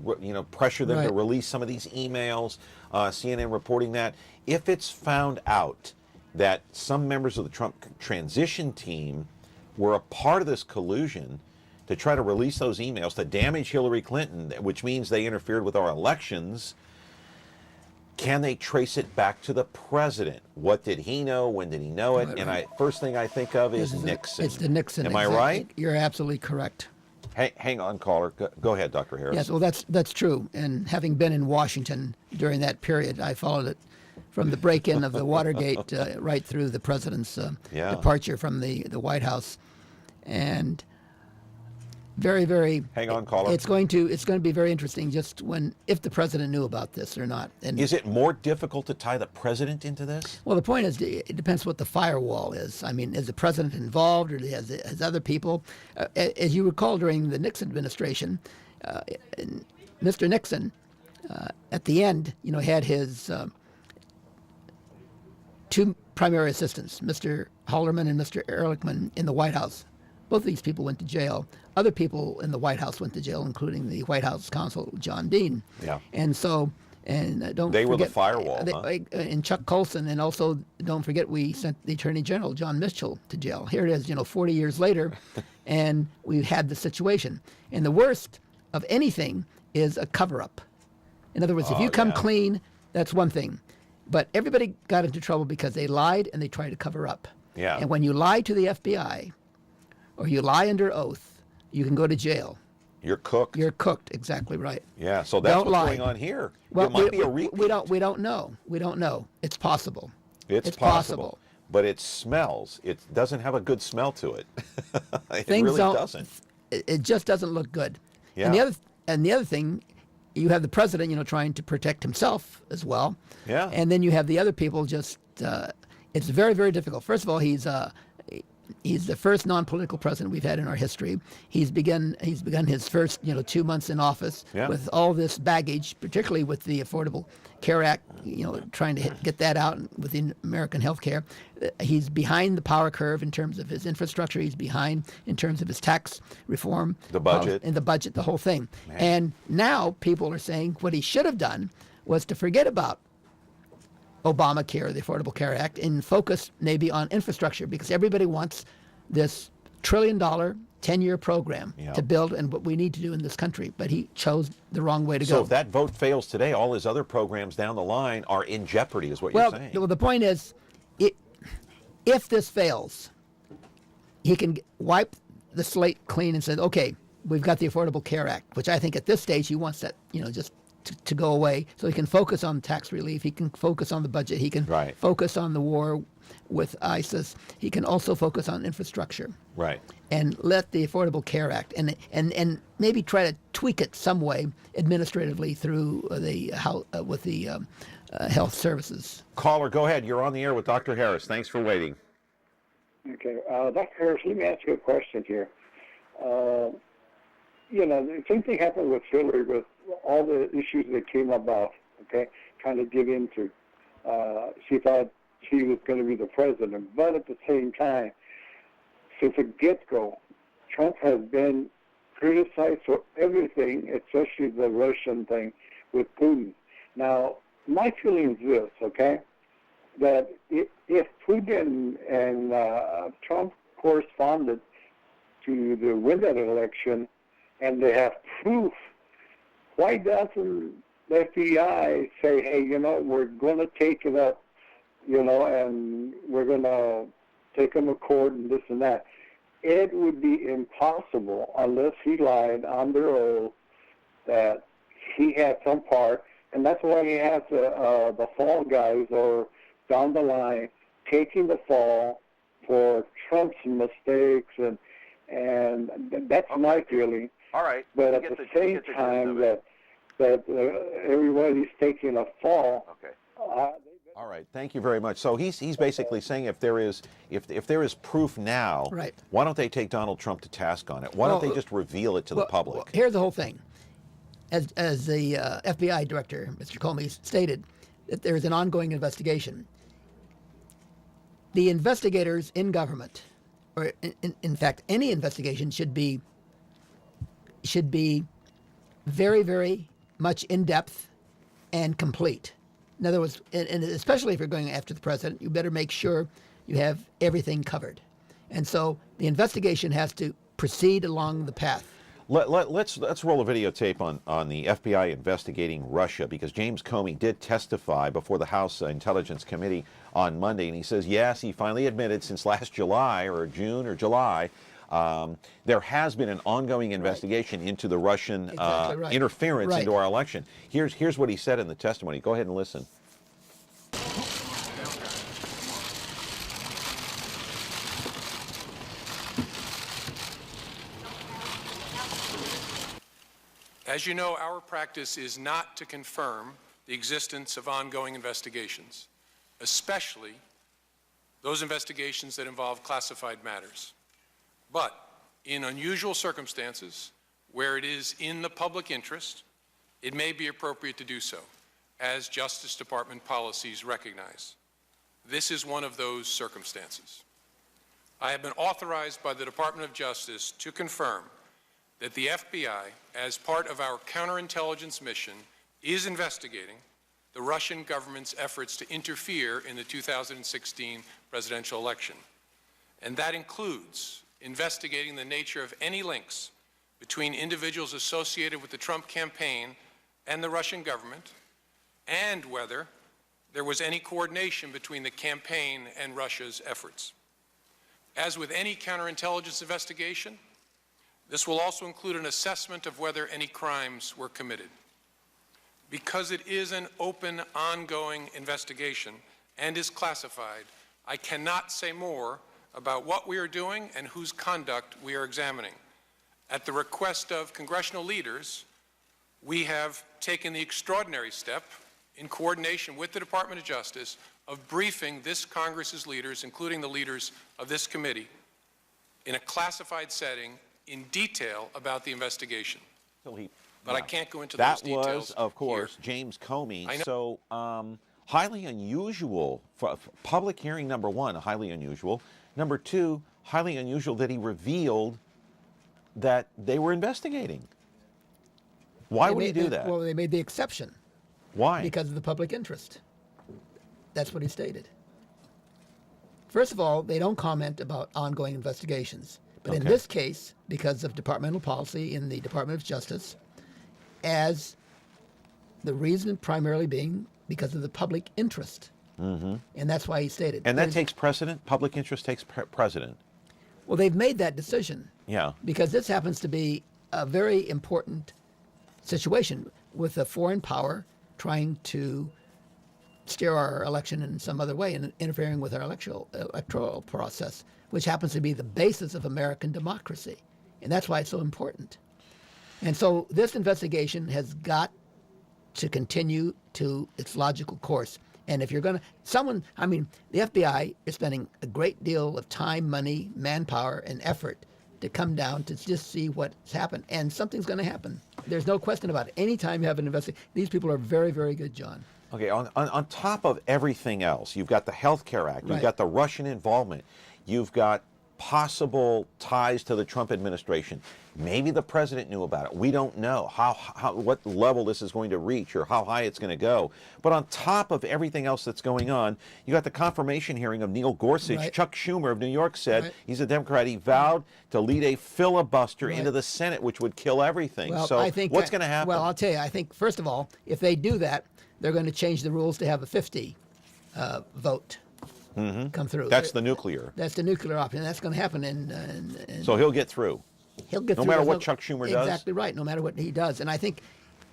pressure them to Right. release some of these emails. CNN reporting that. If it's found out that some members of the Trump transition team were a part of this collusion to try to release those emails to damage Hillary Clinton, which means they interfered with our elections, can they trace it back to the president? What did he know? When did he know it? Right, And first thing I think of is Nixon. It's the Nixon. Am I exactly. right? You're absolutely correct. Hey, hang on, caller. Go ahead, Dr. Harris. Yes, well, that's true. And having been in Washington during that period, I followed it from the break-in of the Watergate right through the president's departure from the White House, and very, very. Hang on, caller. It's going to be very interesting just if the president knew about this or not. And is it more difficult to tie the president into this? well, the point is, it depends what the firewall is. I mean, is the president involved, or has other people? As you recall, during the Nixon administration, Mr. Nixon, at the end, had his two primary assistants, Mr. Haldeman and Mr. Ehrlichman, in the White House. Both of these people went to jail. Other people in the White House went to jail, including the White House counsel, John Dean. Yeah. And so, don't They were the forget, firewall, huh? and Chuck Colson, and also don't forget we sent the Attorney General, John Mitchell, to jail. Here it is, 40 years later, and we've had the situation. And the worst of anything is a cover-up. In other words, if you come clean, that's one thing. But everybody got into trouble because they lied and they tried to cover up. Yeah. And when you lie to the FBI, or you lie under oath, you can go to jail. You're cooked. You're cooked, exactly right. Yeah, so that's Don't what's lie. going on here. Well, it might be a repeat. we don't know. We don't know. It's possible. It's possible. But it smells. It doesn't have a good smell to it. It Things really don't, doesn't. It just doesn't look good. Yeah. And the other thing, you have the president, trying to protect himself as well. Yeah. And then you have the other people just. It's very, very difficult. First of all, he's He's the first non-political president we've had in our history. He's begun his first 2 months in office with all this baggage, particularly with the Affordable Care Act, trying to get that out within American health care. He's behind the power curve in terms of his infrastructure. He's behind in terms of his tax reform. The budget. And the budget, the whole thing. Man. And now people are saying what he should have done was to forget about Obamacare, the Affordable Care Act, and focus maybe on infrastructure, because everybody wants this $1 trillion 10-year program to build and what we need to do in this country. But he chose the wrong way to go. So if that vote fails today, all his other programs down the line are in jeopardy, is what you're saying. Well, the point is, if this fails, he can wipe the slate clean and say, okay, we've got the Affordable Care Act, which I think at this stage he wants that, just to go away, so he can focus on tax relief, he can focus on the budget, he can focus on the war with ISIS, he can also focus on infrastructure. Right. And let the Affordable Care Act and maybe try to tweak it some way administratively through the health services. Caller, go ahead. You're on the air with Dr. Harris. Thanks for waiting. Okay. Dr. Harris, let me ask you a question here. The same thing happened with Hillary with all the issues that came about, okay, trying to get into. She thought she was going to be the president. But at the same time, since the get-go, Trump has been criticized for everything, especially the Russian thing with Putin. Now, my feeling is this, okay, that if Putin and Trump corresponded to win that election and they have proof, why doesn't the FBI say, hey, we're going to take it up, and we're going to take him to court and this and that? It would be impossible unless he lied under oath that he had some part, and that's why he has the fall guys, or down the line, taking the fall for Trump's mistakes, and that's my feeling. All right. But at the same time that everybody's taking a fall. Okay. All right. Thank you very much. So he's basically saying if there is proof now, why don't they take Donald Trump to task on it? Why don't they just reveal it to the public? Well, here's the whole thing. As the FBI director, Mr. Comey, stated, that there is an ongoing investigation. The investigators in government, or in fact any investigation, should be very, very much in-depth and complete. In other words, and especially if you're going after the president, you better make sure you have everything covered. And so the investigation has to proceed along the path. Let's roll a videotape on the FBI investigating Russia, because James Comey did testify before the House Intelligence Committee on Monday, and he says, yes, he finally admitted since last July, or June or July, there has been an ongoing investigation into the Russian interference into our election. Here's what he said in the testimony. Go ahead and listen. As you know, our practice is not to confirm the existence of ongoing investigations, especially those investigations that involve classified matters. But in unusual circumstances, where it is in the public interest, it may be appropriate to do so, as Justice Department policies recognize. This is one of those circumstances. I have been authorized by the Department of Justice to confirm that the FBI, as part of our counterintelligence mission, is investigating the Russian government's efforts to interfere in the 2016 presidential election. And that includes investigating the nature of any links between individuals associated with the Trump campaign and the Russian government, and whether there was any coordination between the campaign and Russia's efforts. As with any counterintelligence investigation, this will also include an assessment of whether any crimes were committed. Because it is an open, ongoing investigation and is classified, I cannot say more about what we are doing and whose conduct we are examining. At the request of congressional leaders, we have taken the extraordinary step, in coordination with the Department of Justice, of briefing this Congress's leaders, including the leaders of this committee, in a classified setting in detail about the investigation. But I can't go into those details. That was, of course, James Comey. So highly unusual. Public hearing number one, highly unusual. Number two, highly unusual that he revealed that they were investigating. Why would he do that? Well, they made the exception. Why? Because of the public interest. That's what he stated. First of all, they don't comment about ongoing investigations. But in this case, because of departmental policy in the Department of Justice, as the reason primarily being because of the public interest. And that's why he stated. And that takes precedent? Public interest takes precedent? Well, they've made that decision. Yeah. Because this happens to be a very important situation with a foreign power trying to steer our election in some other way and interfering with our electoral process, which happens to be the basis of American democracy. And that's why it's so important. And so this investigation has got to continue to its logical course. And if you're going to, the FBI is spending a great deal of time, money, manpower, and effort to come down to just see what's happened. And something's going to happen. There's no question about it. Anytime you have an investigation, these people are very, very good, John. Okay, on top of everything else, you've got the Health Care Act, you've got the Russian involvement, you've got possible ties to the Trump administration. Maybe the president knew about it. We don't know what level this is going to reach or how high it's going to go. But on top of everything else that's going on, you got the confirmation hearing of Neil Gorsuch. Chuck Schumer of New York said he's a Democrat. He vowed to lead a filibuster into the Senate, which would kill everything. Well, so I think what's going to happen? Well, I'll tell you, I think, first of all, if they do that, they're going to change the rules to have a 50 vote come through. That's the nuclear. That's the nuclear option. That's going to happen. So he'll get through. He'll get through. No matter what Chuck Schumer does? Exactly right, no matter what he does. And I think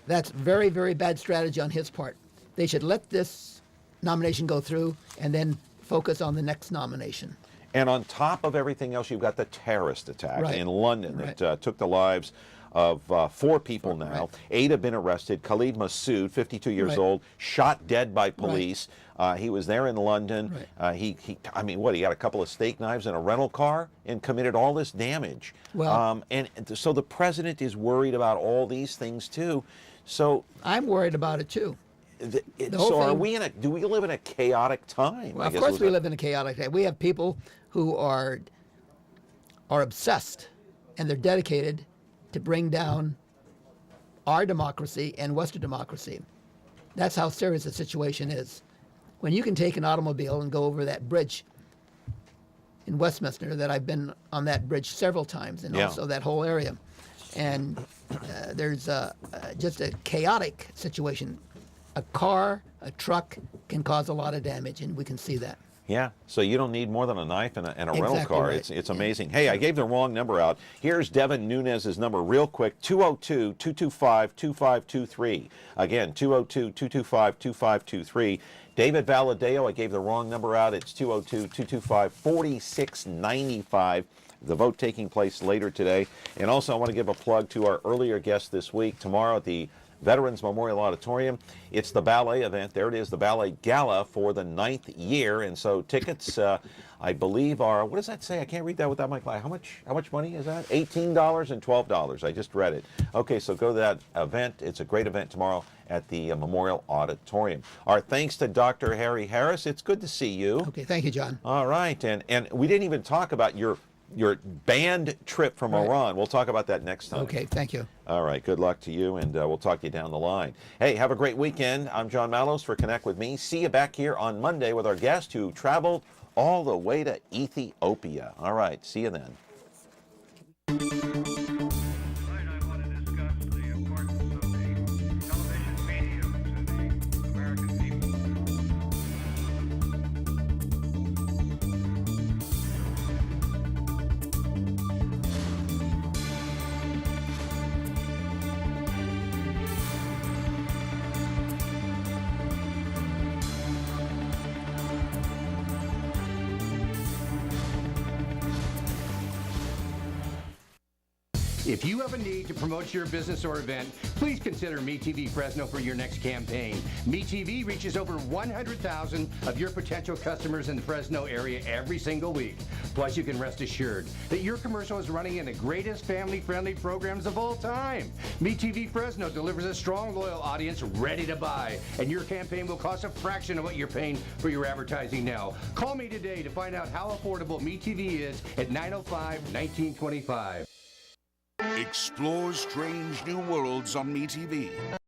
that's very, very bad strategy on his part. They should let this nomination go through and then focus on the next nomination. And on top of everything else, you've got the terrorist attack in London that took the lives of 4 people now. 8 have been arrested. Khalid Massoud, 52 years old, shot dead by police. He was there in London. He had a couple of steak knives and a rental car and committed all this damage. Well, and so the president is worried about all these things too. So I'm worried about it too. So do we live in a chaotic time? Well, of course we live in a chaotic time. We have people who are obsessed and they're dedicated to bring down our democracy and Western democracy. That's how serious the situation is. When you can take an automobile and go over that bridge in Westminster, that I've been on that bridge several times, and also that whole area, and there's just a chaotic situation. A car, a truck can cause a lot of damage, and we can see that. Yeah, so you don't need more than a knife and a rental car. Right. It's amazing. Hey, I gave the wrong number out. Here's Devin Nunes's number real quick, 202-225-2523. Again, 202-225-2523. David Valadeo, I gave the wrong number out. It's 202-225-4695. The vote taking place later today. And also I want to give a plug to our earlier guest this week. Tomorrow at the Veterans Memorial Auditorium, it's the ballet event. There it is, the Ballet Gala for the 9th year. And so tickets, I believe, are, what does that say? I can't read that without my glasses. How much money is that? $18 and $12. I just read it. Okay, so go to that event. It's a great event tomorrow at the Memorial Auditorium. Our thanks to Dr. Harry Harris. It's good to see you. Okay, thank you, John. All right, and we didn't even talk about your banned trip from Iran. We'll talk about that next time. Okay, thank you. All right, good luck to you, and we'll talk to you down the line. Hey, have a great weekend. I'm John Mallows for Connect With Me. See you back here on Monday with our guest who traveled all the way to Ethiopia. All right, see you then. If you have a need to promote your business or event, please consider MeTV Fresno for your next campaign. MeTV reaches over 100,000 of your potential customers in the Fresno area every single week. Plus, you can rest assured that your commercial is running in the greatest family-friendly programs of all time. MeTV Fresno delivers a strong, loyal audience ready to buy, and your campaign will cost a fraction of what you're paying for your advertising now. Call me today to find out how affordable MeTV is at 905-1925. Explore strange new worlds on MeTV.